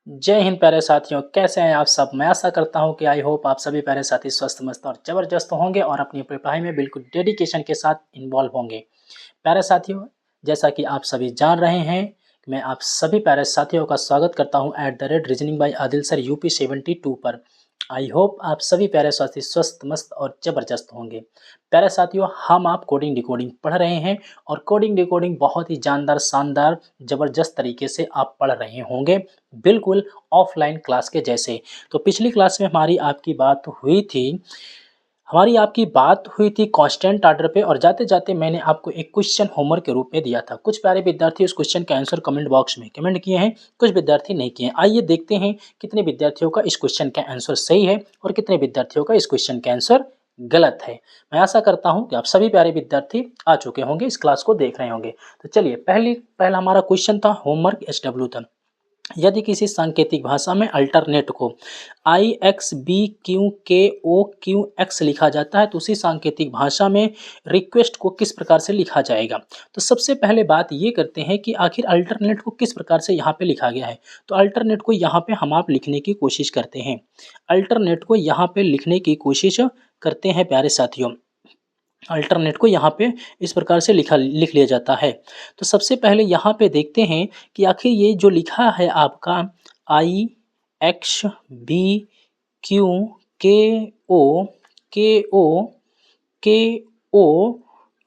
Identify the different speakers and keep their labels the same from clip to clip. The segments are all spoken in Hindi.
Speaker 1: जय हिंद प्यारे साथियों, कैसे हैं आप सब। मैं आशा करता हूं कि आई होप आप सभी प्यारे साथी स्वस्थ मस्त और ज़बरदस्त होंगे और अपनी अपनी पढ़ाई में बिल्कुल डेडिकेशन के साथ इन्वॉल्व होंगे। प्यारे साथियों, जैसा कि आप सभी जान रहे हैं, मैं आप सभी प्यारे साथियों का स्वागत करता हूं at the rate reasoning bye Adil sir UP 72 पर। आई होप आप सभी प्यारे साथी स्वस्थ मस्त और ज़बरदस्त होंगे। प्यारे साथियों, हम आप कोडिंग डिकोडिंग पढ़ रहे हैं और कोडिंग डिकोडिंग बहुत ही जानदार शानदार ज़बरदस्त तरीके से आप पढ़ रहे होंगे, बिल्कुल ऑफलाइन क्लास के जैसे। तो पिछली क्लास में हमारी आपकी बात हुई थी कांस्टेंट आर्डर पे और जाते-जाते मैंने आपको एक क्वेश्चन होमवर्क के रूप में दिया था। कुछ प्यारे विद्यार्थी उस क्वेश्चन का आंसर कमेंट बॉक्स में कमेंट किए हैं, कुछ विद्यार्थी नहीं किए हैं। आइए देखते हैं कितने विद्यार्थियों का इस क्वेश्चन का आंसर सही है और कितने विद्यार्थियों का इस क्वेश्चन का आंसर गलत है। मैं आशा करता हूं कि आप सभी प्यारे विद्यार्थी आ चुके होंगे, इस क्लास को देख रहे होंगे। तो चलिए पहला हमारा क्वेश्चन था होमवर्क एसडब्ल्यू था। यदि किसी सांकेतिक भाषा में अल्टरनेट को आई एक्स बी क्यू के ओ क्यू एक्स लिखा जाता है तो उसी सांकेतिक भाषा में रिक्वेस्ट को किस प्रकार से लिखा जाएगा। तो सबसे पहले बात ये करते हैं कि आखिर अल्टरनेट को किस प्रकार से यहाँ पे लिखा गया है। तो अल्टरनेट को यहाँ पे हम आप लिखने की कोशिश करते हैं, अल्टरनेट को यहाँ पे लिखने की कोशिश करते हैं प्यारे साथियों। अल्टरनेट को यहाँ पे इस प्रकार से लिख लिया जाता है। तो सबसे पहले यहाँ पे देखते हैं कि आखिर ये जो लिखा है आपका आई एक्स बी क्यू के ओ के ओ के ओ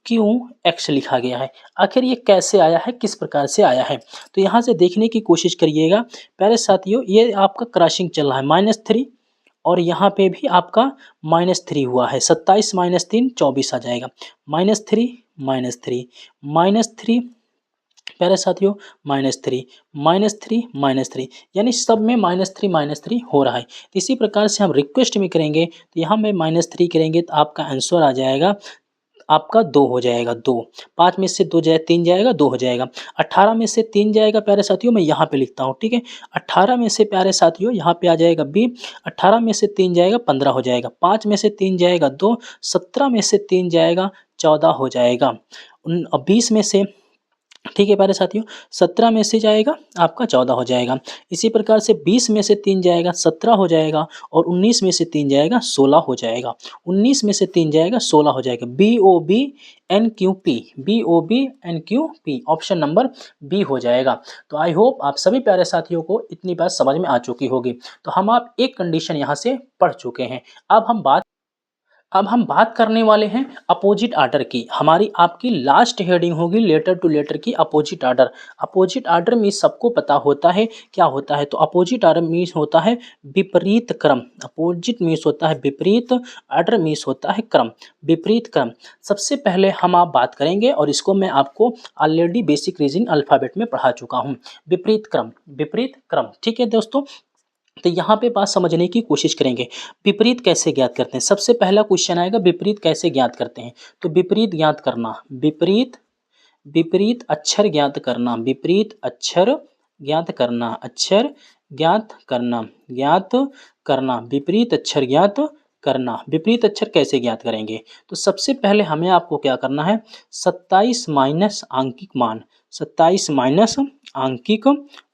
Speaker 1: क्यू एक्स लिखा गया है, आखिर ये कैसे आया है, किस प्रकार से आया है। तो यहाँ से देखने की कोशिश करिएगा प्यारे साथियों। ये आपका क्रॉसिंग चल रहा है -3 और यहाँ पे भी आपका -3 हुआ है। 27 - 3 24 आ जाएगा। -3 -3 -3 प्यारे साथियों, -3 -3 -3 यानी सब में -3 हो रहा है। तो इसी प्रकार से हम रिक्वेस्ट में करेंगे तो यहाँ में -3 करेंगे तो आपका आंसर आ जाएगा, आपका 2 हो जाएगा 2। 5 में से 2 जाए 3 जाएगा 2 हो जाएगा। 18 में से 3 जाएगा प्यारे साथियों, मैं यहाँ पे लिखता हूँ, ठीक है। 18 में से प्यारे साथियों यहाँ पे आ जाएगा बी। 18 में से 3 जाएगा 15 हो जाएगा। 5 में से 3 जाएगा 2। 17 में से 3 जाएगा 14 हो जाएगा। 20 में से, ठीक है प्यारे साथियों, 17 में से जाएगा आपका 14 हो जाएगा। इसी प्रकार से 20 में से 3 जाएगा 17 हो जाएगा और 19 में से 3 जाएगा 16 हो जाएगा। 19 में से 3 जाएगा 16 हो जाएगा। BOBNQP ऑप्शन नंबर बी हो जाएगा। तो आई होप आप सभी प्यारे साथियों को इतनी बात समझ में आ चुकी होगी। तो हम आप एक कंडीशन यहाँ से पढ़ चुके हैं। अब हम बात करने वाले हैं अपोजिट आर्डर की। हमारी आपकी लास्ट हेडिंग होगी लेटर टू लेटर की अपोजिट आर्डर। अपोजिट आर्डर में सबको पता होता है क्या होता है। तो अपोजिट आर्डर मीन्स होता है विपरीत क्रम। अपोजिट मीन्स होता है विपरीत, आर्डर मीन्स होता है क्रम, विपरीत क्रम। सबसे पहले हम आप बात करेंगे और इसको मैं आपको ऑलरेडी बेसिक रीजनिंग अल्फ़ाबेट में पढ़ा चुका हूँ। विपरीत क्रम, विपरीत क्रम, ठीक है दोस्तों। तो यहाँ पे बात समझने की कोशिश करेंगे। विपरीत कैसे ज्ञात करते हैं, सबसे पहला क्वेश्चन आएगा विपरीत कैसे ज्ञात करते हैं। तो विपरीत ज्ञात करना, विपरीत विपरीत अक्षर ज्ञात करना, विपरीत अक्षर ज्ञात करना, अक्षर ज्ञात करना, ज्ञात करना, विपरीत अक्षर ज्ञात करना। विपरीत अक्षर कैसे ज्ञात करेंगे। तो सबसे पहले हमें आपको क्या करना है, 27 माइनस आंकिक मान, 27 माइनस आंकिक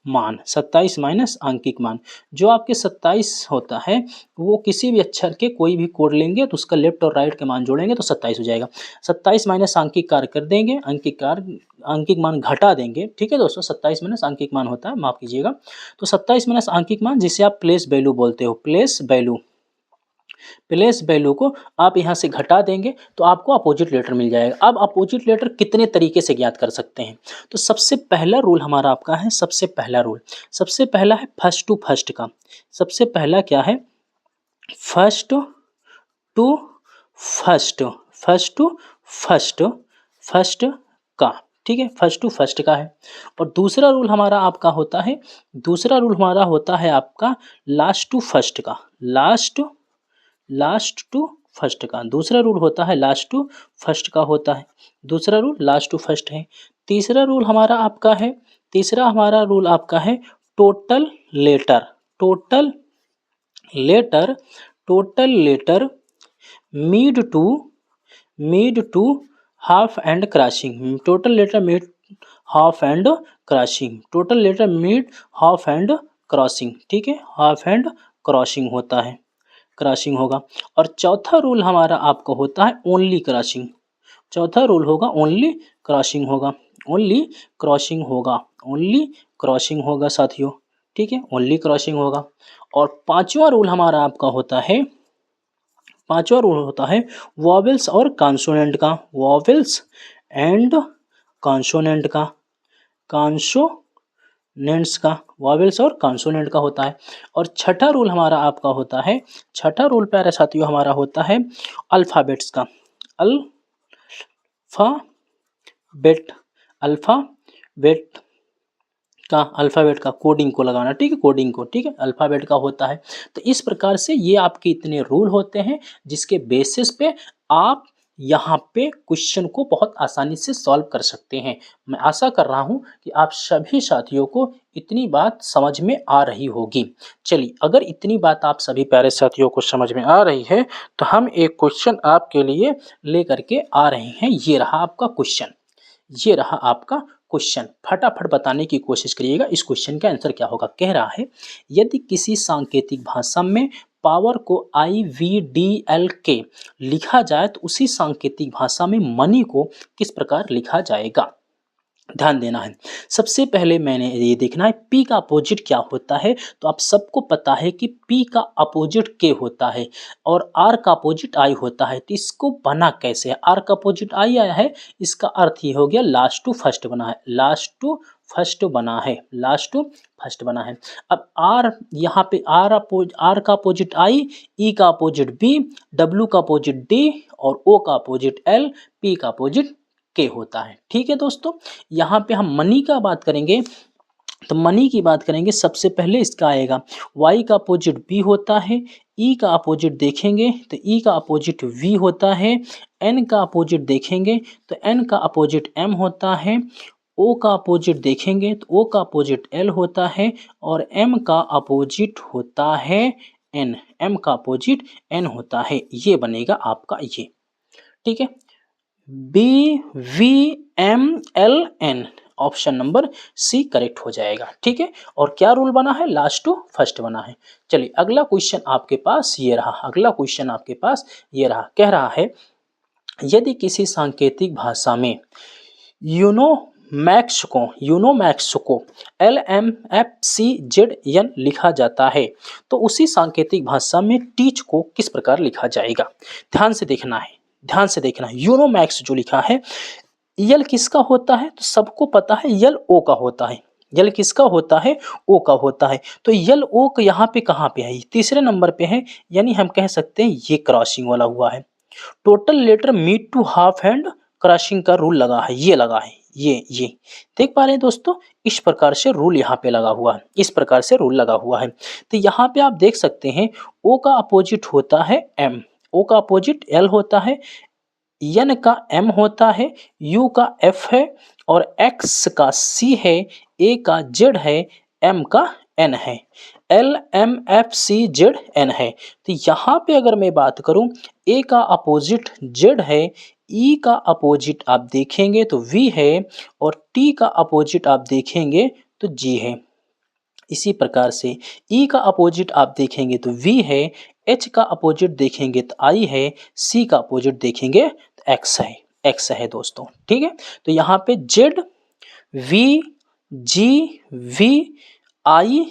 Speaker 1: मान, 27 माइनस आंकिक मान। जो आपके 27 होता है वो किसी भी अक्षर के कोई भी कोड लेंगे तो उसका लेफ्ट और राइट के मान जोड़ेंगे तो 27 हो जाएगा। 27 माइनस आंकिक कार कर देंगे, आंकिक मान घटा देंगे, ठीक है दोस्तों। 27 माइनस आंकिक मान होता है, माफ कीजिएगा। तो 27 माइनस आंकिक मान जिसे आप प्लेस वैल्यू बोलते हो, प्लेस वैल्यू, प्लेस वैल्यू को आप यहाँ से घटा देंगे तो आपको अपोजिट लेटर मिल जाएगा। अब अपोजिट लेटर कितने तरीके से ज्ञात कर सकते हैं। तो सबसे पहला रूल हमारा आपका है, सबसे पहला रूल, सबसे पहला है फर्स्ट टू फर्स्ट का। सबसे पहला क्या है, first to first, first to first, first का, ठीक है, फर्स्ट टू फर्स्ट का है। और दूसरा रूल हमारा आपका होता है, दूसरा रूल हमारा होता है आपका लास्ट टू फर्स्ट का, लास्ट टू फर्स्ट का। दूसरा रूल होता है लास्ट टू फर्स्ट का होता है, दूसरा रूल लास्ट टू फर्स्ट है। तीसरा रूल हमारा आपका है, तीसरा हमारा रूल आपका है total letter, total letter, total letter meet to half and crossing, total letter meet half and crossing, total letter meet half and crossing, ठीक है, हाफ एंड क्रॉसिंग होता है, क्रॉसिंग होगा। और चौथा रूल हमारा आपका होता है ओनली क्रॉसिंग। चौथा रूल होगा ओनली क्रॉसिंग होगा, ओनली क्रॉसिंग होगा, ओनली क्रॉसिंग होगा साथियों, ठीक है, ओनली क्रॉसिंग होगा। और पांचवा रूल हमारा आपका होता है, पांचवा रूल होता है वॉवेल्स और कॉन्सोनेंट का, वॉवेल्स एंड कॉन्सोनेंट का, कॉन्सोनेंट्स का, वॉवेल्स और कॉन्सोनेंट का होता है। और छठा रूल हमारा आपका होता है, छठा रूल प्यारे साथियों हमारा होता है अल्फ़ाबेट्स का, अल्फ़ाबेट, अल्फ़ाबेट का, अल्फ़ाबेट का कोडिंग को लगाना, ठीक है, कोडिंग को, ठीक है, अल्फ़ाबेट का होता है। तो इस प्रकार से ये आपके इतने रूल होते हैं जिसके बेसिस पे आप यहाँ पे क्वेश्चन को बहुत आसानी से सॉल्व कर सकते हैं। मैं आशा कर रहा हूँ कि आप सभी साथियों को इतनी बात समझ में आ रही होगी। चलिए, अगर इतनी बात आप सभी प्यारे साथियों को समझ में आ रही है तो हम एक क्वेश्चन आपके लिए लेकर के आ रहे हैं। ये रहा आपका क्वेश्चन, ये रहा आपका क्वेश्चन, फटाफट बताने की कोशिश करिएगा इस क्वेश्चन का आंसर क्या होगा। कह रहा है यदि किसी सांकेतिक भाषा में पावर को IVDL के लिखा जाए तो उसी सांकेतिक भाषा में मनी को किस प्रकार लिखा जाएगा। ध्यान देना है। सबसे पहले मैंने ये देखना है P का अपोजिट क्या होता है। तो आप सबको पता है कि P का अपोजिट K होता है और R का अपोजिट I होता है। तो इसको बना कैसे है, R का अपोजिट I आया है, इसका अर्थ ये हो गया लास्ट टू फर्स्ट बना है, लास्ट टू फर्स्ट बना है, लास्ट टू फर्स्ट बना है। अब R यहाँ पे R का अपोजिट I, E का अपोजिट B, W का अपोजिट D और O का अपोजिट L, P का अपोजिट के होता है। ठीक है दोस्तों, यहाँ पे हम मनी का बात करेंगे तो मनी की बात करेंगे सबसे पहले इसका आएगा y का अपोजिट b होता है, e का अपोजिट देखेंगे तो e का अपोजिट v होता है, n का अपोजिट देखेंगे तो n का अपोजिट m होता है, o का अपोजिट देखेंगे तो o का अपोजिट l होता है और m का अपोजिट होता है n, m का अपोजिट n होता है। ये बनेगा आपका ये, ठीक है, BVMLN, option number C correct हो जाएगा। ठीक है, और क्या रूल बना है, लास्ट टू फर्स्ट बना है। चलिए अगला क्वेश्चन आपके पास ये रहा, अगला क्वेश्चन आपके पास ये रहा। कह रहा है यदि किसी सांकेतिक भाषा में यूनोमैक्स को LMFCZN लिखा जाता है तो उसी सांकेतिक भाषा में टीच को किस प्रकार लिखा जाएगा। ध्यान से देखना है, ध्यान से देखना है। यूनोमैक्स जो लिखा है, यल किसका होता है तो सबको पता है यल ओ का होता है, यल किसका होता है, ओ का होता है। तो यल ओ का यहाँ पे कहाँ पे है, तीसरे नंबर पे है, यानी हम कह सकते हैं ये क्रॉसिंग वाला हुआ है। Total letter meet to half and crossing का रूल लगा है, ये लगा है, ये देख पा रहे हैं दोस्तों, इस प्रकार से रूल यहाँ पे लगा हुआ है, इस प्रकार से रूल लगा हुआ है। तो यहाँ पे आप देख सकते हैं ओ का अपोजिट होता है एम, ओ का अपोजिट एल होता है, एन का एम होता है, यू का एफ है और एक्स का सी है, ए का जेड है, एम का एन है, LMFCZN है। तो यहाँ पे अगर मैं बात करूँ, ए का अपोजिट जेड है, ई का अपोजिट आप देखेंगे तो वी है और टी का अपोजिट आप देखेंगे तो जी है। इसी प्रकार से ई का अपोजिट आप देखेंगे तो वी है, एच का अपोजिट देखेंगे तो आई है, सी का अपोजिट देखेंगे तो एक्स है, एक्स है दोस्तों। ठीक है, तो यहाँ पे जेड वी जी वी आई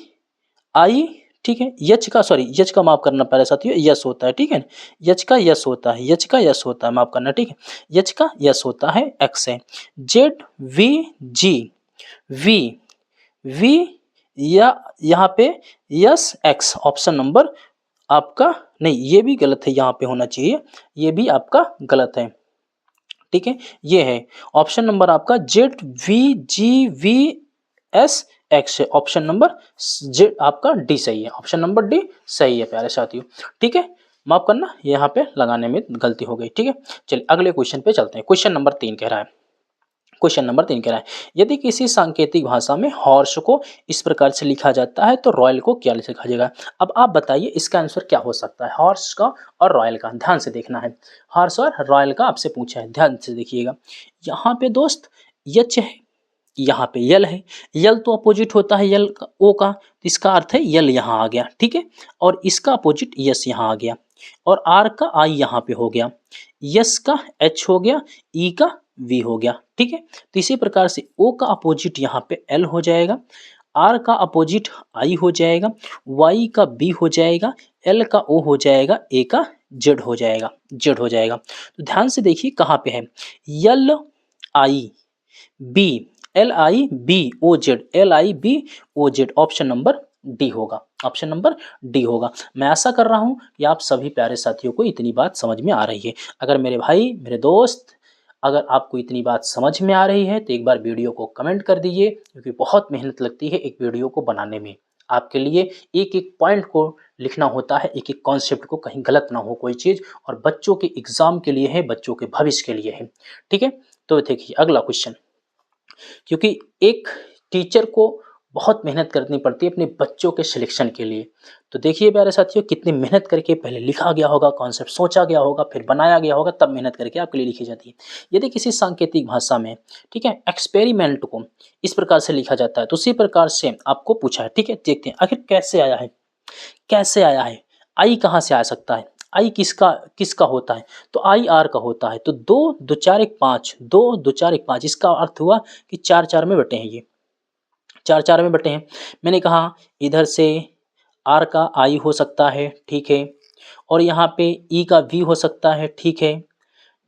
Speaker 1: आई, ठीक है, यच का सॉरी यच का माफ करना पहले साथियों, यस होता है, ठीक है, यच का यस होता है, यच का यस होता है, माफ करना, ठीक है, यच का यस होता है, एक्स है, Z V G V V या यहाँ पे यस एक्स, ऑप्शन नंबर आपका नहीं, ये भी गलत है, यहाँ पे होना चाहिए, ये भी आपका गलत है। ठीक है, ये है ऑप्शन नंबर आपका Z V G V S x है, ऑप्शन नंबर जेड आपका डी सही है, ऑप्शन नंबर डी सही है प्यारे साथियों। ठीक है, माफ करना यहाँ पे लगाने में गलती हो गई। ठीक है, चलिए अगले क्वेश्चन पे चलते हैं। क्वेश्चन नंबर 3 कह रहा है, क्वेश्चन नंबर 3 कह रहा है यदि किसी सांकेतिक भाषा में हॉर्स को इस प्रकार से लिखा जाता है तो रॉयल को क्या लिखा जाएगा। अब आप बताइए इसका आंसर क्या हो सकता है, हॉर्स का और रॉयल का। ध्यान से देखना है, हॉर्स और रॉयल का आपसे पूछा है, ध्यान से देखिएगा। यहाँ पे दोस्त यच है, यहाँ पे यल है, यल तो अपोजिट होता है यल का ओ का, तो इसका अर्थ है यल यहाँ आ गया, ठीक है। और इसका अपोजिट यस यहाँ आ गया, और आर का आई यहाँ पे हो गया, यस का एच हो गया, ई का वी हो गया, ठीक है। तो इसी प्रकार से ओ का अपोजिट यहाँ पे एल हो जाएगा, आर का अपोजिट आई हो जाएगा, वाई का बी हो जाएगा, एल का ओ हो जाएगा, ए का जेड हो जाएगा, जेड हो जाएगा। तो ध्यान से देखिए कहाँ पे है, L I B, L I B O Z, L I B O Z, option number D होगा, ऑप्शन नंबर डी होगा। मैं आशा कर रहा हूं कि आप सभी प्यारे साथियों को इतनी बात समझ में आ रही है। अगर मेरे भाई मेरे दोस्त अगर आपको इतनी बात समझ में आ रही है तो एक बार वीडियो को कमेंट कर दीजिए, क्योंकि बहुत मेहनत लगती है एक वीडियो को बनाने में। आपके लिए एक एक पॉइंट को लिखना होता है, एक एक कॉन्सेप्ट को, कहीं गलत ना हो कोई चीज़, और बच्चों के एग्जाम के लिए है, बच्चों के भविष्य के लिए है, ठीक है। तो देखिए अगला क्वेश्चन, क्योंकि एक टीचर को बहुत मेहनत करनी पड़ती है अपने बच्चों के सिलेक्शन के लिए। तो देखिए प्यारे साथियों कितनी मेहनत करके पहले लिखा गया होगा, कॉन्सेप्ट सोचा गया होगा, फिर बनाया गया होगा, तब मेहनत करके आपके लिए लिखी जाती है। यदि किसी सांकेतिक भाषा में, ठीक है, एक्सपेरिमेंट को इस प्रकार से लिखा जाता है तो उसी प्रकार से आपको पूछा है, ठीक है। देखते हैं आखिर कैसे आया है, कैसे आया है, आई कहाँ से आ सकता है, आई किसका किसका होता है, तो आई आर का होता है। तो दो दो चार एक पाँच, दो दो चार एक पाँच, इसका अर्थ हुआ कि चार चार में बटे हैं, ये चार चार में बटे हैं। मैंने कहा इधर से आर का आई हो सकता है, ठीक है, और यहाँ पे ई का वी हो सकता है, ठीक है,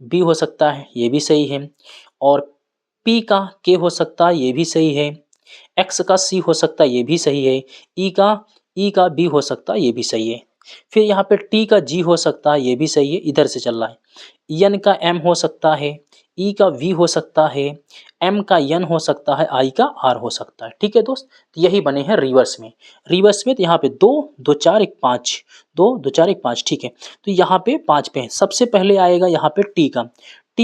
Speaker 1: बी हो सकता है, ये भी सही है, और पी का के हो सकता है, ये भी सही है, एक्स का सी हो सकता है, ये भी सही है, ई का बी हो सकता है, ये भी सही है। फिर यहाँ पे टी का जी हो सकता है, ये भी सही है, इधर से चल रहा है। एन का एम हो सकता है, ई का वी हो सकता है, एम का एन हो सकता है, आई का आर हो सकता है, ठीक है दोस्त। तो यही बने हैं रिवर्स में, रिवर्स में। तो यहाँ पे दो दो चार एक पाँच, दो दो चार एक पाँच, ठीक है। तो यहाँ पे पाँच पे है, सबसे पहले आएगा यहाँ पे टी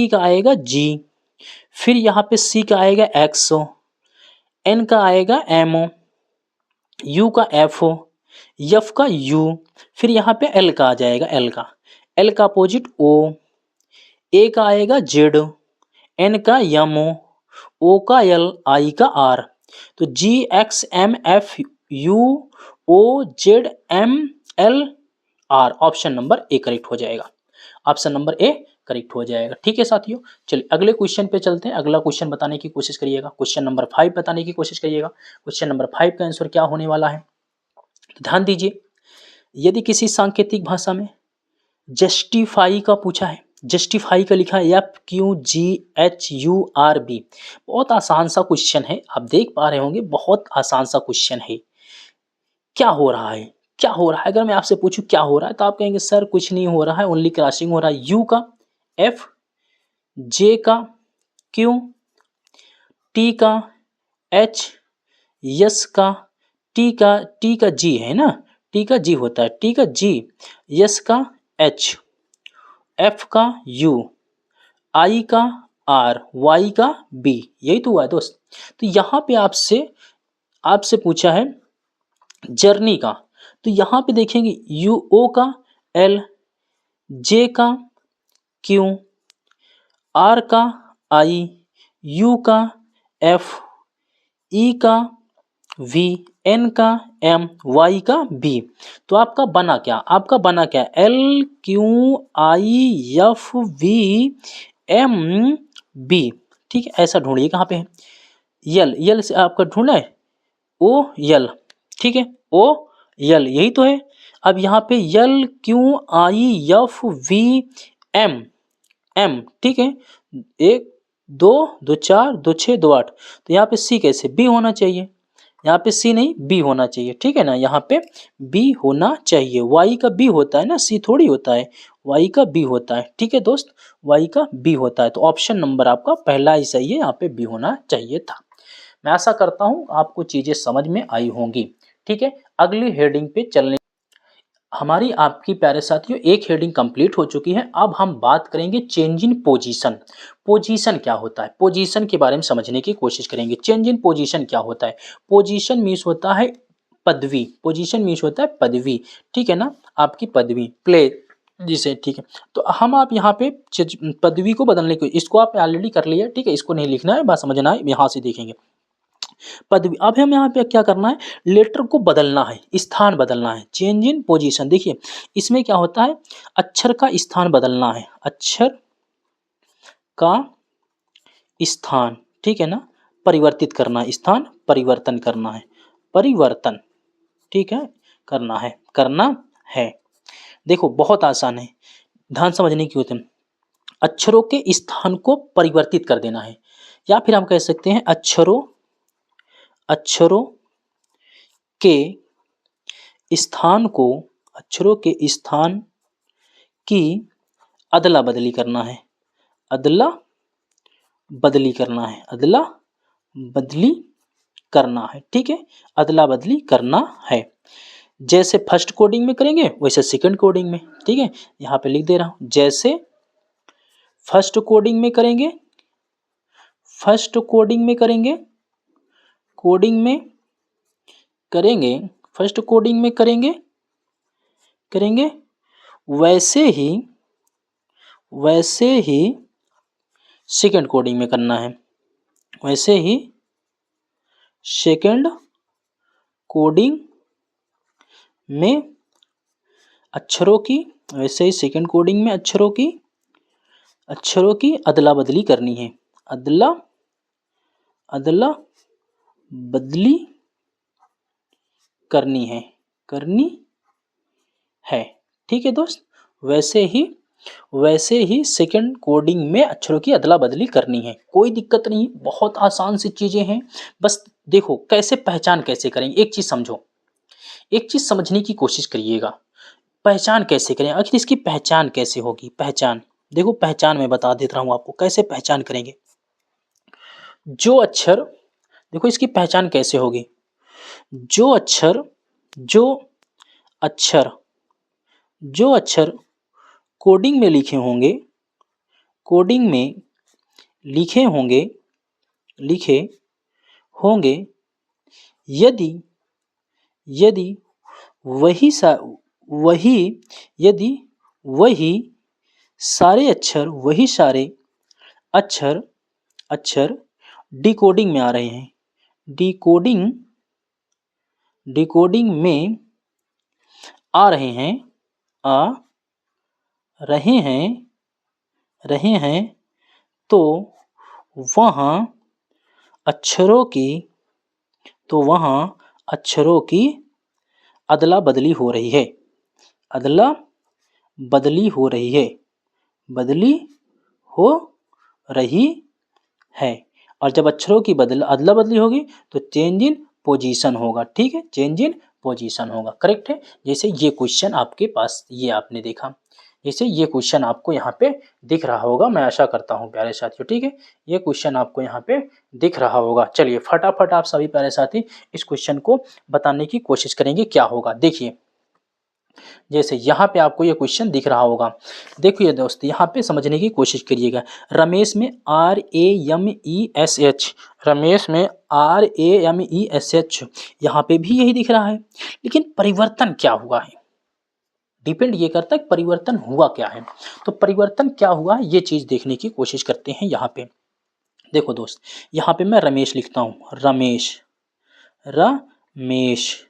Speaker 1: का आएगा जी, फिर यहाँ पे सी का आएगा एक्सओ, एन का आएगा एमओ, यू का एफ ओ, एफ का यू, फिर यहाँ पे एल का आ जाएगा, एल का अपोजिट ओ, ए का आएगा जेड, एन का यम ओ का एल, आई का आर। तो G X M F U O Z M L R, option number A correct हो जाएगा, ऑप्शन नंबर ए करेक्ट हो जाएगा, ठीक है साथियों। चलिए अगले क्वेश्चन पे चलते हैं, अगला क्वेश्चन बताने की कोशिश करिएगा, क्वेश्चन नंबर 5 बताने की कोशिश करिएगा। क्वेश्चन नंबर 5 का आंसर क्या होने वाला है, तो ध्यान दीजिए। यदि किसी सांकेतिक भाषा में जस्टिफाई का पूछा है, जस्टिफाई का लिखा है F Q G H U R B, बहुत आसान सा क्वेश्चन है, आप देख पा रहे होंगे बहुत आसान सा क्वेश्चन है। क्या हो रहा है, क्या हो रहा है, अगर मैं आपसे पूछूं क्या हो रहा है तो आप कहेंगे सर कुछ नहीं हो रहा है, ओनली क्रॉसिंग हो रहा है, यू का एफ, जे का क्यू, टी का एच, यस का टी का जी है ना, टी का जी होता है, टी का जी, यस का एच, एफ का यू, आई का आर, वाई का बी, यही तो हुआ है दोस्त। तो यहाँ पे आपसे आपसे पूछा है जर्नी का, तो यहाँ पे देखेंगे यू ओ का एल, जे का क्यू, आर का आई, यू का एफ, ई का वी, एन का एम, वाई का बी। तो आपका बना क्या, आपका बना क्या, L Q I F V M B, ठीक है। ऐसा ढूंढिए कहाँ पे है, यल, यल से आपका ढूंढना है ओ यल, ठीक है, ओ यल यही तो है। अब यहाँ पे L Q I F V M M, ठीक है, एक दो दो चार दो छः दो आठ, तो यहाँ पे सी कैसे, बी होना चाहिए, यहाँ पे सी नहीं बी होना चाहिए, ठीक है ना, यहाँ पे बी होना चाहिए, वाई का बी होता है ना, सी थोड़ी होता है, वाई का बी होता है, ठीक है दोस्त, वाई का बी होता है। तो ऑप्शन नंबर आपका पहला ही सही है, यहाँ पे बी होना चाहिए था। मैं आशा करता हूँ आपको चीजें समझ में आई होंगी, ठीक है। अगली हेडिंग पे चलने, हमारी आपकी प्यारे साथियों एक हेडिंग कंप्लीट हो चुकी है। अब हम बात करेंगे चेंज इन पोजीशन। पोजीशन क्या होता है, पोजीशन के बारे में समझने की कोशिश करेंगे। चेंज इन पोजीशन क्या होता है, पोजीशन मीन्स होता है पदवी, पोजीशन मीन्स होता है पदवी, ठीक है ना, आपकी पदवी प्ले जिसे, ठीक है। तो हम आप यहाँ पे पदवी को बदलने को, इसको आप ऑलरेडी कर लिया, ठीक है, इसको नहीं लिखना है, बात समझना है, यहाँ से देखेंगे। पदवी। अब हमें यहाँ पे क्या करना है, लेटर को बदलना है, स्थान बदलना है, चेंज इन पोजीशन। देखिए इसमें क्या होता है, अक्षर का स्थान बदलना है, अक्षर का स्थान, ठीक है ना, परिवर्तित करना है, स्थान परिवर्तन करना है, परिवर्तन, ठीक है, करना है। देखो बहुत आसान है, ध्यान समझने की होती है। अक्षरों के स्थान को परिवर्तित कर देना है, या फिर हम कह सकते हैं अक्षरों के स्थान को, अक्षरों के स्थान की अदला बदली करना है, अदला बदली करना है, अदला बदली करना है, ठीक है, अदला बदली करना है। जैसे फर्स्ट कोडिंग में करेंगे वैसे सेकंड कोडिंग में, ठीक है, यहाँ पे लिख दे रहा हूं, जैसे फर्स्ट कोडिंग में करेंगे, फर्स्ट कोडिंग में करेंगे, कोडिंग में करेंगे, फर्स्ट कोडिंग में करेंगे, करेंगे वैसे ही सेकंड कोडिंग में करना है, वैसे ही सेकंड कोडिंग में अक्षरों की, वैसे ही सेकंड कोडिंग में अक्षरों की अदला बदली करनी है, अदला बदली करनी है, ठीक है दोस्त। वैसे ही सेकंड कोडिंग में अक्षरों की अदला बदली करनी है, कोई दिक्कत नहीं, बहुत आसान सी चीजें हैं। बस देखो कैसे पहचान कैसे करेंगे, एक चीज समझो, एक चीज समझने की कोशिश करिएगा, पहचान कैसे करें, आखिर इसकी पहचान कैसे होगी। पहचान देखो, पहचान मैं बता देता हूं आपको कैसे पहचान करेंगे। जो अक्षर, देखो इसकी पहचान कैसे होगी, जो अक्षर जो अक्षर कोडिंग में लिखे होंगे, कोडिंग में लिखे होंगे, यदि वही सारे अक्षर डिकोडिंग में आ रहे हैं, डिकोडिंग में आ रहे हैं, तो वहाँ अक्षरों की अदला बदली हो रही है, अदला बदली हो रही है। और जब अक्षरों की अदला बदली होगी तो चेंज इन पोजीशन होगा, ठीक है, चेंज इन पोजीशन होगा, करेक्ट है। जैसे ये क्वेश्चन आपके पास, ये आपने देखा, जैसे ये क्वेश्चन आपको यहाँ पे दिख रहा होगा, मैं आशा करता हूँ प्यारे साथियों, ठीक है, ये क्वेश्चन आपको यहाँ पे दिख रहा होगा। चलिए फटाफट आप सभी प्यारे साथी इस क्वेश्चन को बताने की कोशिश करेंगे क्या होगा। देखिए जैसे यहाँ पे आपको ये क्वेश्चन दिख रहा होगा, देखिए दोस्त यहाँ पे समझने की कोशिश करिएगा। रमेश में RAMESH, रमेश में RAMESH, यहाँ पे भी यही दिख रहा है, लेकिन परिवर्तन क्या हुआ है, डिपेंड ये करता है परिवर्तन हुआ क्या है। तो परिवर्तन क्या हुआ ये चीज देखने की कोशिश करते हैं। यहाँ पे देखो दोस्त, यहाँ पे मैं रमेश लिखता हूँ,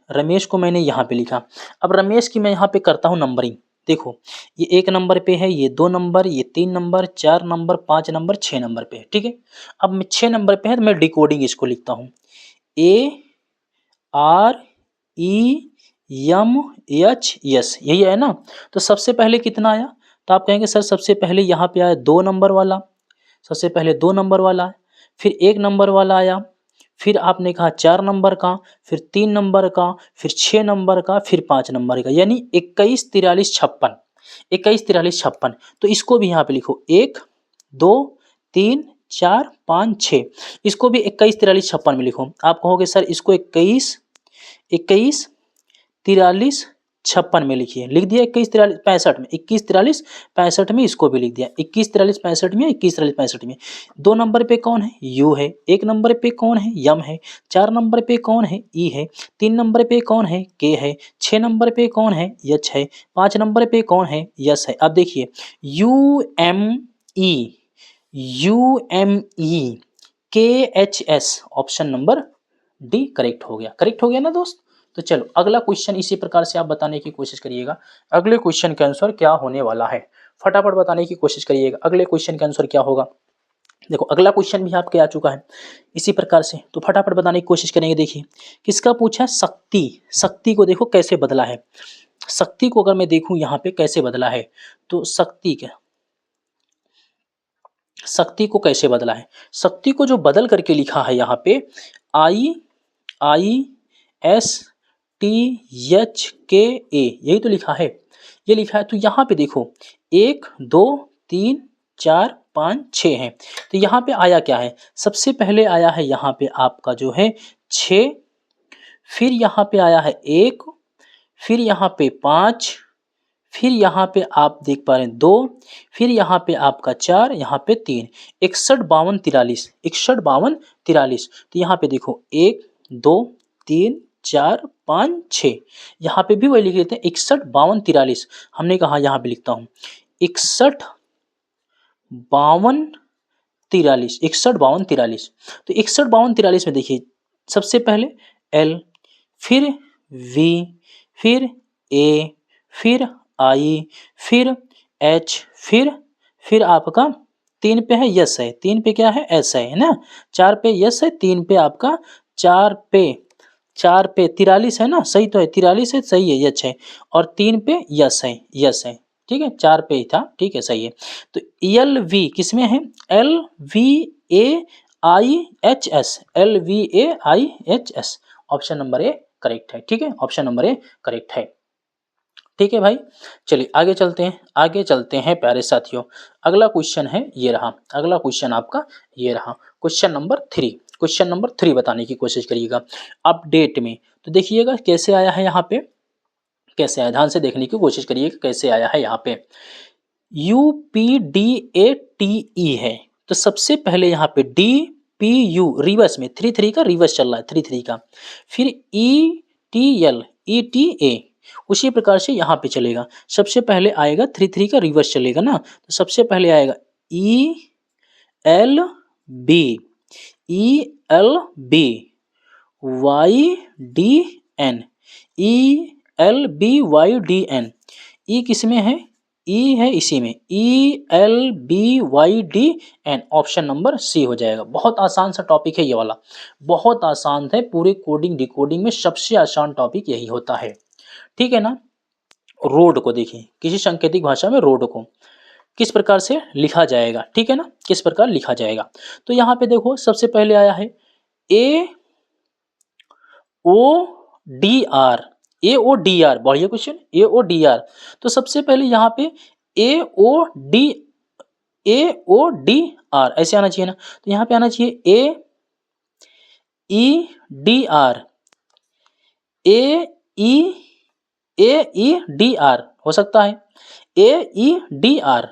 Speaker 1: रमेश को मैंने यहाँ पे लिखा। अब रमेश की मैं यहाँ पे करता हूँ नंबरिंग, देखो ये 1 नंबर पे है, ये 2 नंबर, ये 3 नंबर, 4 नंबर, 5 नंबर, 6 नंबर पे है, ठीक है। अब मैं 6 नंबर पे है तो मैं डिकोडिंग इसको लिखता हूँ, AREMHS, यही है ना। तो सबसे पहले कितना आया, तो आप कहेंगे सर सबसे पहले यहाँ पे आया 2 नंबर वाला, सबसे पहले 2 नंबर वाला है, फिर 1 नंबर वाला आया, फिर आपने कहा 4 नंबर का, फिर 3 नंबर का, फिर 6 नंबर का, फिर 5 नंबर का, यानी 21 43 56, 21 43 56। तो इसको भी यहाँ पे लिखो 1 2 3 4 5 6, इसको भी 21 43 56 में लिखो। आप कहोगे सर इसको 21 43 56 में लिखिए, लिख दिया 21 43 65 में, 21 43 65 में इसको भी लिख दिया, 21 43 65 में, 21 43 65 में। 2 नंबर पे कौन है, यू है, 1 नंबर पे कौन है, यम है, 4 नंबर पे कौन है, ई है, 3 नंबर पे कौन है, के है, 6 नंबर पे कौन है, यच है, 5 नंबर पे कौन है, यस है। अब देखिए UME KHS, option number D correct हो गया ना दोस्त। तो चलो अगला क्वेश्चन इसी प्रकार से आप बताने की कोशिश करिएगा, अगले क्वेश्चन का आंसर क्या होने वाला है, फटाफट बताने की कोशिश करिएगा अगले क्वेश्चन का आंसर क्या होगा। देखो अगला क्वेश्चन भी आपके आ चुका है इसी प्रकार से, तो फटाफट बताने की कोशिश करेंगे। देखिए किसका पूछा, शक्ति को देखो कैसे बदला है, शक्ति को अगर मैं देखूं यहाँ पे कैसे बदला है, तो शक्ति को कैसे बदला है, शक्ति को जो बदल करके लिखा है यहाँ पे IISTHKA, यही तो लिखा है, ये लिखा है। तो यहाँ पे देखो 1 2 3 4 5 6 है, तो यहाँ पे आया क्या है, सबसे पहले आया है यहाँ पे आपका जो है 6, फिर यहाँ पे आया है 1, फिर यहाँ पे 5, फिर यहाँ पे आप देख पा रहे हैं 2, फिर यहाँ पे आपका 4, यहाँ पे 3, 61 52 43, 61 52 43। तो यहाँ पे देखो 1 2 3 4 5 6, यहाँ पे भी वही लिख लेते हैं 61 52 43। हमने कहा यहाँ पे लिखता हूँ 61 52 43, 61 52 43। तो 61 52 43 में देखिए सबसे पहले L, फिर V, फिर A, फिर I, फिर H, फिर आपका 3 पे है यस है, 3 पे क्या है एस है ना, 4 पे यस है, 3 पे आपका 4 पे 43 है ना, सही तो है 43 है, सही है यच है, और 3 पे यस है, ठीक है 4 पे ही था, ठीक है सही है। तो एल वी किस में है, LVAIHS, LVAIHS, option number A correct है, ठीक है ऑप्शन नंबर ए करेक्ट है, ठीक है भाई। चलिए आगे चलते हैं प्यारे साथियों। अगला क्वेश्चन है ये रहा, अगला क्वेश्चन आपका ये रहा, क्वेश्चन नंबर 3 बताने की कोशिश करिएगा अपडेट में। तो देखिएगा कैसे आया है यहाँ पे, कैसे आया, ध्यान से देखने की कोशिश करिएगा कैसे आया है यहाँ पे। UPDATE है, तो सबसे पहले यहाँ पे DPU रिवर्स में 3 का रिवर्स चल रहा है, 3 का, फिर ETA उसी प्रकार से यहाँ पे चलेगा, सबसे पहले आएगा 3 का रिवर्स चलेगा ना, तो सबसे पहले आएगा ELB ELBYDN ई किस में है, ई है इसी में, ELBYDN, ऑप्शन नंबर सी हो जाएगा। बहुत आसान सा टॉपिक है ये वाला, बहुत आसान है, पूरे कोडिंग डिकोडिंग में सबसे आसान टॉपिक यही होता है, ठीक है ना। रोड को देखिए, किसी सांकेतिक भाषा में रोड को किस प्रकार से लिखा जाएगा, ठीक है ना, किस प्रकार लिखा जाएगा। तो यहाँ पे देखो सबसे पहले आया है AODR, बढ़िया क्वेश्चन, AODR। तो सबसे पहले यहाँ पे AODR ऐसे आना चाहिए ना, तो यहाँ पे आना चाहिए AEDR हो सकता है, AEDR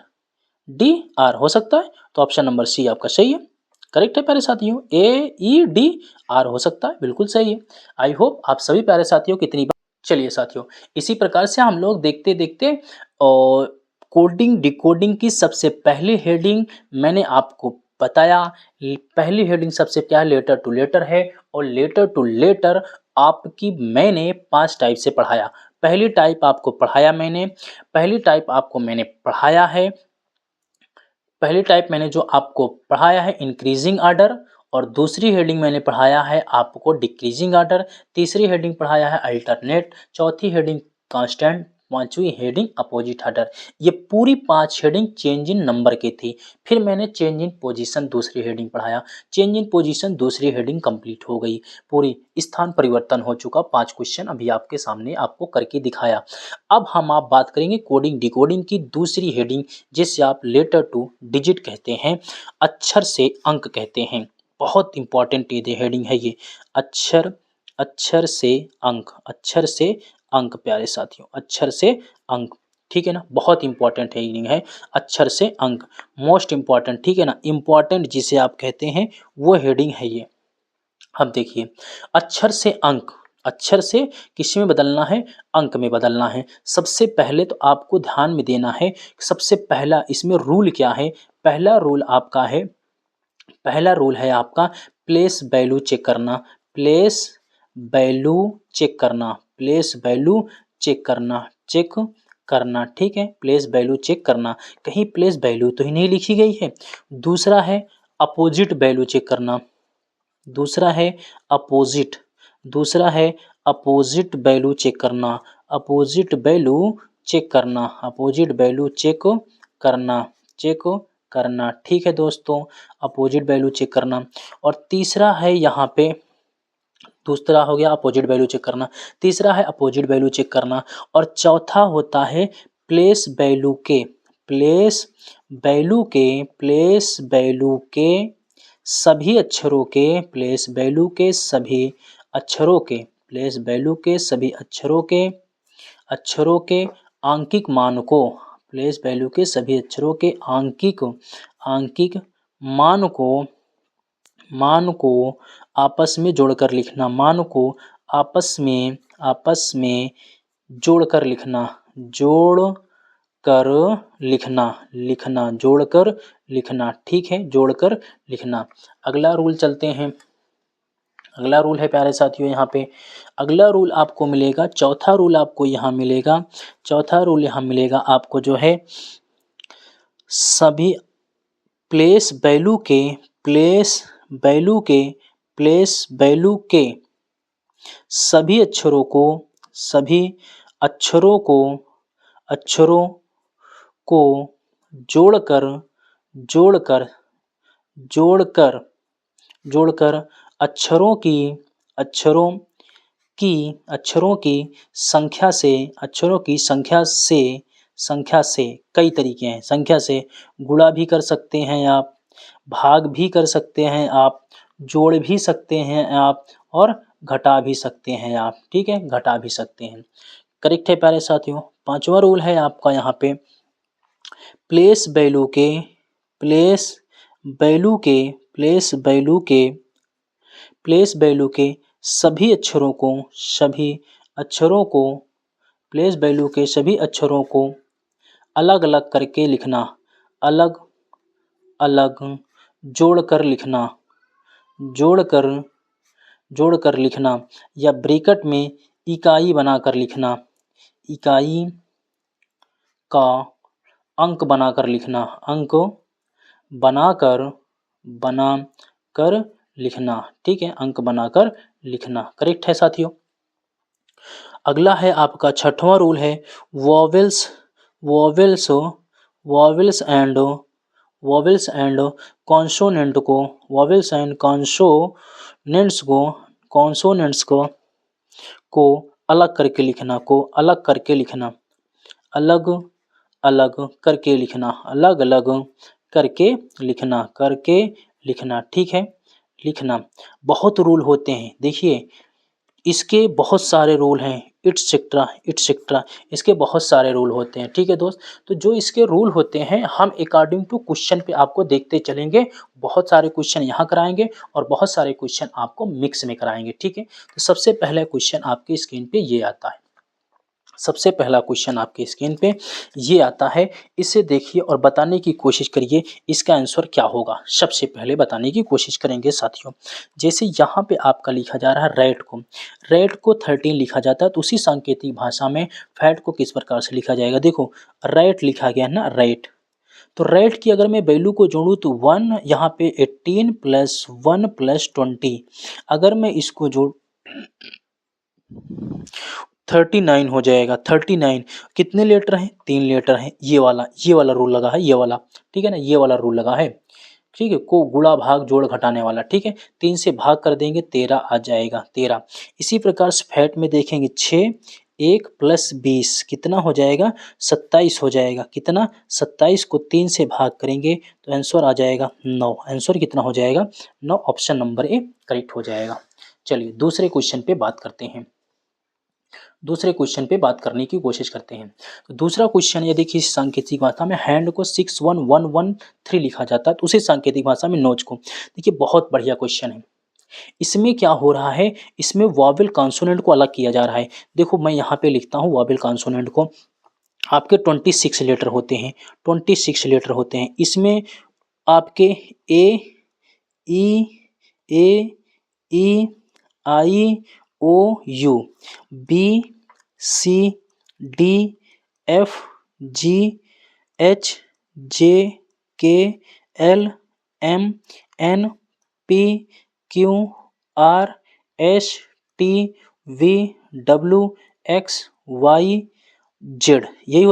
Speaker 1: हो सकता है, तो ऑप्शन नंबर सी आपका सही है, करेक्ट है प्यारे साथियों, AEDR हो सकता है, बिल्कुल सही है। आई होप आप सभी प्यारे साथियों कितनी बार, चलिए साथियों इसी प्रकार से हम लोग देखते देखते और कोडिंग डिकोडिंग की सबसे पहली हेडिंग मैंने आपको बताया, पहली हेडिंग सबसे क्या लेटर टू लेटर है, और लेटर टू लेटर आपकी मैंने 5 टाइप से पढ़ाया। पहली टाइप आपको पढ़ाया मैंने, पहली टाइप आपको मैंने पढ़ाया है, पहली टाइप मैंने जो आपको पढ़ाया है इंक्रीजिंग आर्डर, और दूसरी हेडिंग मैंने पढ़ाया है आपको डिक्रीजिंग आर्डर, तीसरी हेडिंग पढ़ाया है अल्टरनेट, चौथी हेडिंग कांस्टेंट, पांचवी हेडिंग अपोजिट आर्डर। ये पूरी 5 हेडिंग चेंज इन नंबर की थी। फिर मैंने चेंज इन पोजीशन दूसरी हेडिंग पढ़ाया, चेंज इन पोजीशन दूसरी हेडिंग कंप्लीट हो गई, पूरी स्थान परिवर्तन हो चुका, 5 क्वेश्चन अभी आपके सामने आपको करके दिखाया। अब हम आप बात करेंगे कोडिंग डिकोडिंग की दूसरी हेडिंग, जिसे आप लेटर टू डिजिट कहते हैं, अक्षर से अंक कहते हैं। बहुत इंपॉर्टेंट ये हेडिंग है ये, अक्षर से अंक प्यारे साथियों, अक्षर से अंक, ठीक है ना, बहुत इंपॉर्टेंट हेडिंग है, अक्षर से अंक मोस्ट इंपॉर्टेंट, ठीक है ना, इंपॉर्टेंट जिसे आप कहते हैं वो हेडिंग है ये। अब देखिए अक्षर से अंक, अक्षर से किस में बदलना है, अंक में बदलना है। सबसे पहले तो आपको ध्यान में देना है, सबसे पहला इसमें रूल क्या है, पहला रूल है आपका प्लेस वैल्यू चेक करना, प्लेस वैल्यू चेक करना, प्लेस वैल्यू चेक करना, चेक करना, ठीक है, प्लेस वैल्यू चेक करना। कहीं प्लेस वैल्यू तो ही नहीं लिखी गई है। दूसरा है अपोजिट वैल्यू चेक करना, दूसरा है अपोजिट, दूसरा है अपोजिट वैल्यू चेक करना, अपोजिट वैल्यू चेक करना, अपोजिट वैल्यू चेक करना, चेक करना, ठीक है दोस्तों, अपोजिट वैल्यू चेक करना। और तीसरा है यहाँ पे, दूसरा हो गया अपोजिट वैल्यू चेक करना, तीसरा है अपोजिट वैल्यू चेक करना, और चौथा होता है प्लेस वैल्यू के, प्लेस वैल्यू के, प्लेस वैल्यू के सभी अक्षरों के, प्लेस वैल्यू के सभी अक्षरों के, प्लेस वैल्यू के सभी अक्षरों के आंकिक मान को, प्लेस वैल्यू के सभी अक्षरों के आंकिक मान को आपस में जोड़कर लिखना, मान को आपस में जोड़कर लिखना, जोड़कर लिखना, जोड़कर लिखना, ठीक है, जोड़कर लिखना। अगला रूल चलते हैं, अगला रूल है प्यारे साथियों यहाँ पे, अगला रूल आपको मिलेगा, चौथा रूल आपको यहाँ मिलेगा, चौथा रूल यहाँ मिलेगा आपको जो है सभी प्लेस वैल्यू के, प्लेस वैल्यू के, प्लेस वैल्यू के सभी अक्षरों को, सभी अक्षरों को, अक्षरों को जोड़कर जोड़कर जोड़कर जोड़कर अक्षरों की, अक्षरों अक्षरों की संख्या से, अक्षरों की संख्या से कई तरीके हैं, संख्या से गुणा भी कर सकते हैं आप, भाग भी कर सकते हैं आप, जोड़ भी सकते हैं आप, और घटा भी सकते हैं आप, ठीक है, घटा भी सकते हैं। करेक्ट है प्यारे साथियों। पांचवा रूल है आपका यहाँ पे, प्लेस वैल्यू के, प्लेस वैल्यू के, प्लेस वैल्यू के, प्लेस वैल्यू के सभी अक्षरों को, सभी अक्षरों को, प्लेस वैल्यू के सभी अक्षरों को अलग अलग करके लिखना, अलग अलग जोड़कर लिखना, जोड़कर जोड़कर लिखना, या ब्रैकेट में इकाई बनाकर लिखना, इकाई का अंक बनाकर लिखना, अंक बनाकर लिखना, ठीक है, अंक बनाकर लिखना। करेक्ट है साथियों। अगला है आपका छठवां रूल है vowels, vowels vowels and vowels and consonant को, वॉवेल्स एंड कॉन्सोनेंट्स को अलग करके लिखना, को अलग करके लिखना, अलग अलग करके लिखना, अलग अलग करके लिखना, ठीक है, लिखना। बहुत रूल होते हैं, देखिए इसके बहुत सारे रूल हैं, इट्सेट्रा इसके बहुत सारे रूल होते हैं, ठीक है दोस्त। तो जो इसके रूल होते हैं हम अकॉर्डिंग टू क्वेश्चन पे आपको देखते चलेंगे, बहुत सारे क्वेश्चन यहाँ कराएंगे और बहुत सारे क्वेश्चन आपको मिक्स में कराएंगे, ठीक है। तो सबसे पहला क्वेश्चन आपकी स्क्रीन पे ये आता है, सबसे पहला क्वेश्चन आपकी स्क्रीन पे ये आता है, इसे देखिए और बताने की कोशिश करिए इसका आंसर क्या होगा। सबसे पहले बताने की कोशिश करेंगे साथियों, जैसे यहाँ पे आपका लिखा जा रहा है रेट को 13 लिखा जाता है, तो उसी सांकेतिक भाषा में फैट को किस प्रकार से लिखा जाएगा। देखो रेट लिखा गया है ना, रेट, तो रेट की अगर मैं वैल्यू को जोड़ूँ तो 1 यहाँ पे 18 + 1 + 20, अगर मैं इसको जोड़ 39 हो जाएगा। 39 कितने लीटर हैं, 3 लीटर हैं। ये वाला रूल लगा है, ये वाला, ठीक है ना, ये वाला रूल लगा है, ठीक है, को गुणा भाग जोड़ घटाने वाला, ठीक है। 3 से भाग कर देंगे 13 आ जाएगा, 13। इसी प्रकार से फैट में देखेंगे 6 1 + 20 कितना हो जाएगा, 27 हो जाएगा। कितना, 27 को 3 से भाग करेंगे तो आंसर आ जाएगा 9। आंसर कितना हो जाएगा, 9। ऑप्शन नंबर ए करेक्ट हो जाएगा। चलिए दूसरे क्वेश्चन पे बात करते हैं, दूसरे क्वेश्चन पे बात करने की कोशिश करते हैं। तो दूसरा क्वेश्चन ये देखिए, सांकेतिक भाषा में हैंड को 61113 लिखा जाता है, तो उसी सांकेतिक भाषा में नोच को देखिए, बहुत बढ़िया क्वेश्चन है। इसमें क्या हो रहा है, इसमें वॉवेल कॉन्सोनेंट को अलग किया जा रहा है। देखो मैं यहाँ पे लिखता हूँ वॉवेल कॉन्सोनेंट को, आपके 26 लेटर होते हैं, 26 लेटर होते हैं। इसमें आपके ए ई IOU, BCDFGHJKLMNOPQRSTUVWXYZ, यही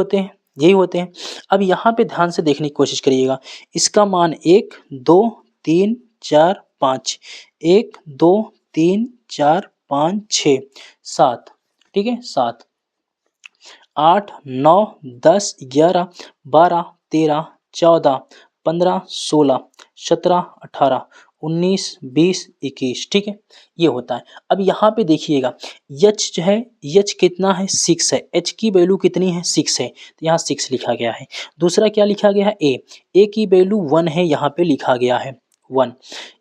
Speaker 1: होते हैं। अब यहाँ पे ध्यान से देखने की कोशिश करिएगा। इसका मान 1 2 3 4 5, 1 2 3 4 5 6 7, ठीक है 7, 8 9 10 11 12 13 14 15 16 17 18 19 20 21, ठीक है, ये होता है। अब यहाँ पे देखिएगा एच जो है, एच कितना है 6 है, एच की वैल्यू कितनी है 6 है, तो यहाँ 6 लिखा गया है। दूसरा क्या लिखा गया है ए की वैल्यू 1 है, यहाँ पे लिखा गया है 1।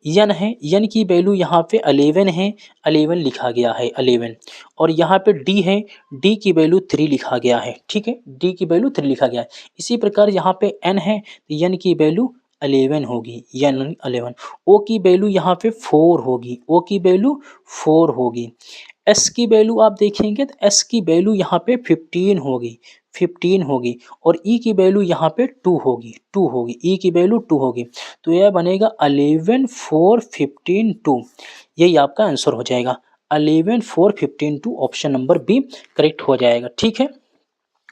Speaker 1: यन है, यन की वैल्यू यहाँ पे 11 है, 11 लिखा गया है 11। और यहाँ पे डी है, डी की वैल्यू 3 लिखा गया है, ठीक है, डी की वैल्यू 3 लिखा गया है। इसी प्रकार यहाँ पे एन है, तो एन की वैल्यू 11 होगी, एन 11। ओ की वैल्यू यहाँ पे 4 होगी, ओ की वैल्यू 4 होगी। एस की वैल्यू आप देखेंगे तो एस की वैल्यू यहाँ पे 15 होगी, 15 होगी। और ई की वैल्यू यहाँ पे 2 होगी, 2 होगी, ई की वैल्यू 2 होगी। तो यह बनेगा 11 4 15 2, यही आपका आंसर हो जाएगा। 11 4 15 2 ऑप्शन नंबर बी करेक्ट हो जाएगा, ठीक है।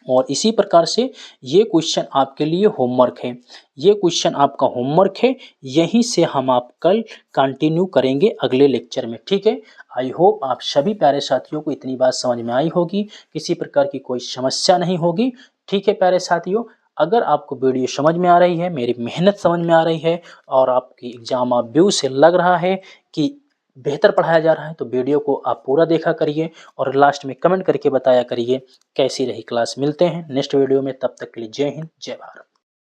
Speaker 1: और इसी प्रकार से ये क्वेश्चन आपके लिए होमवर्क है, ये क्वेश्चन आपका होमवर्क है। यहीं से हम आप कल कंटिन्यू करेंगे अगले लेक्चर में, ठीक है। आई होप आप सभी प्यारे साथियों को इतनी बात समझ में आई होगी, किसी प्रकार की कोई समस्या नहीं होगी, ठीक है प्यारे साथियों। अगर आपको वीडियो समझ में आ रही है, मेरी मेहनत समझ में आ रही है और आपकी एग्जाम आप व्यू से लग रहा है कि बेहतर पढ़ाया जा रहा है, तो वीडियो को आप पूरा देखा करिए और लास्ट में कमेंट करके बताया करिए कैसी रही क्लास। मिलते हैं नेक्स्ट वीडियो में, तब तक के लिए जय हिंद जय भारत।